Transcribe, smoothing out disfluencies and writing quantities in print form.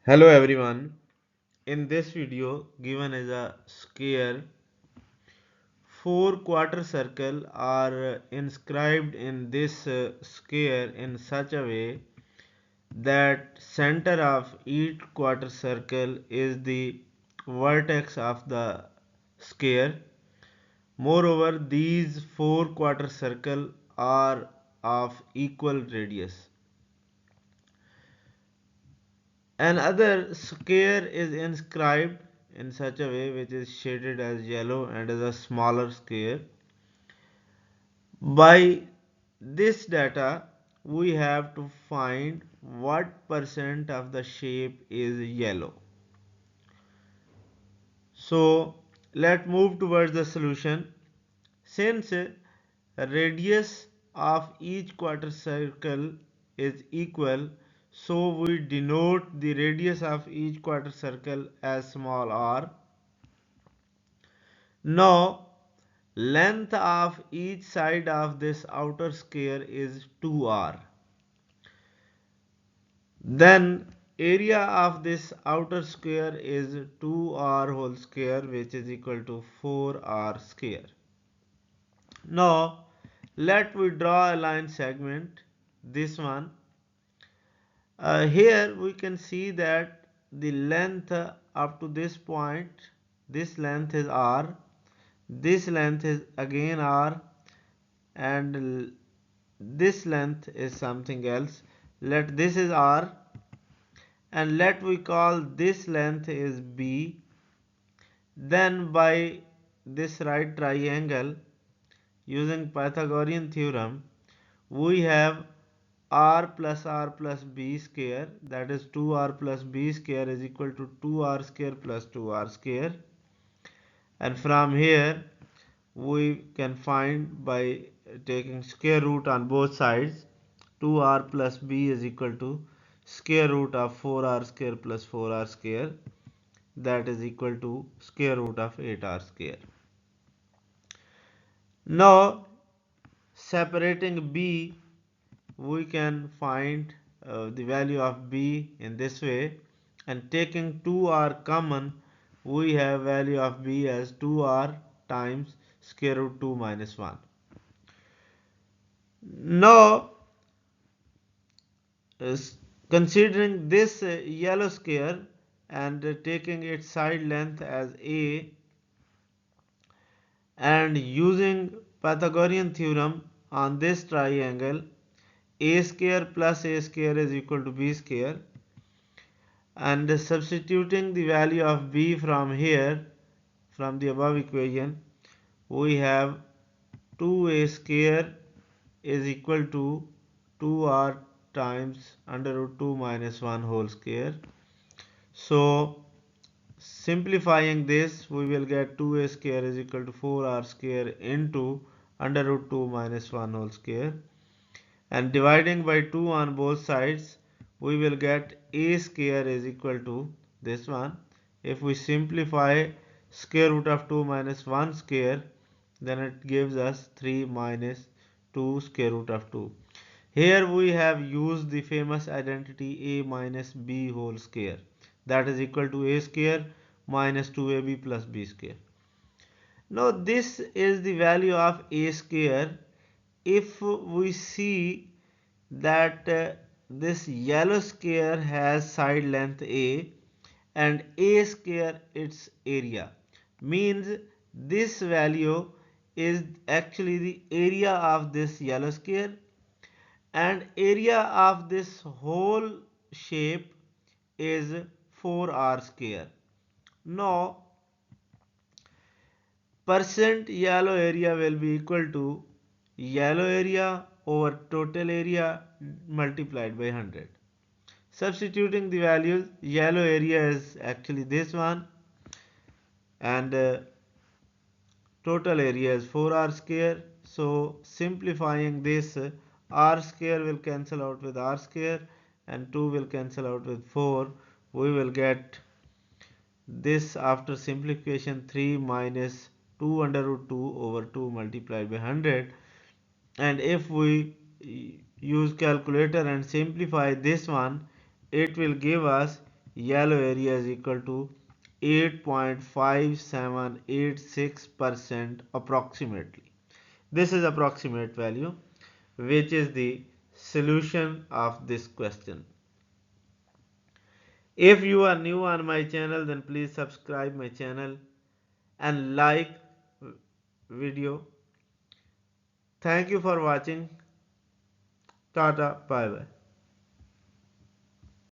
Hello everyone. In this video given as a square, four quarter circle are inscribed in this square in such a way that center of each quarter circle is the vertex of the square. Moreover, these four quarter circle are of equal radius. Another square is inscribed in such a way which is shaded as yellow and is a smaller square. By this data, we have to find what percent of the shape is yellow. So let's move towards the solution. Since radius of each quarter circle is equal, so we denote the radius of each quarter circle as small r. Now length of each side of this outer square is 2r. Then area of this outer square is 2r whole square, which is equal to 4r square. Now let we draw a line segment, this one. Here we can see that the length up to this point, this length is r, this length is again r, and this length is something else. Let this is r, and let we call this length is b. Then by this right triangle, using Pythagorean theorem, we have r plus b square, that is 2r plus b square is equal to 2r square plus 2r square. And from here we can find by taking square root on both sides, 2r plus b is equal to square root of 4r square plus 4r square, that is equal to square root of 8r square. Now separating b, we can find the value of b in this way, and taking 2r common, we have value of b as 2r times square root 2 minus 1. Now considering this yellow square and taking its side length as a, and using Pythagorean theorem on this triangle, a square plus a square is equal to b square, and substituting the value of b from here, from the above equation, we have 2a square is equal to 2r times under root 2 minus 1 whole square. So simplifying this, we will get 2a square is equal to 4r square into under root 2 minus 1 whole square, and dividing by 2 on both sides, we will get a square is equal to this one. If we simplify square root of 2 minus 1 square, then it gives us 3 minus 2 square root of 2. Here we have used the famous identity a minus b whole square, that is equal to a square minus 2ab plus b square. Now this is the value of a square. If we see that this yellow square has side length a and a square its area, means this value is actually the area of this yellow square, and area of this whole shape is 4r square. Now percent yellow area will be equal to yellow area over total area multiplied by 100. Substituting the values, yellow area is actually this one, and total area is 4r square. So simplifying this, r square will cancel out with r square and 2 will cancel out with 4. We will get this after simplification 3 minus 2 under root 2 over 2 multiplied by 100. And if we use calculator and simplify this one, it will give us yellow area is equal to 8.5786% approximately. This is approximate value, which is the solution of this question. If you are new on my channel, then please subscribe my channel and like video. Thank you for watching. Tata, bye bye.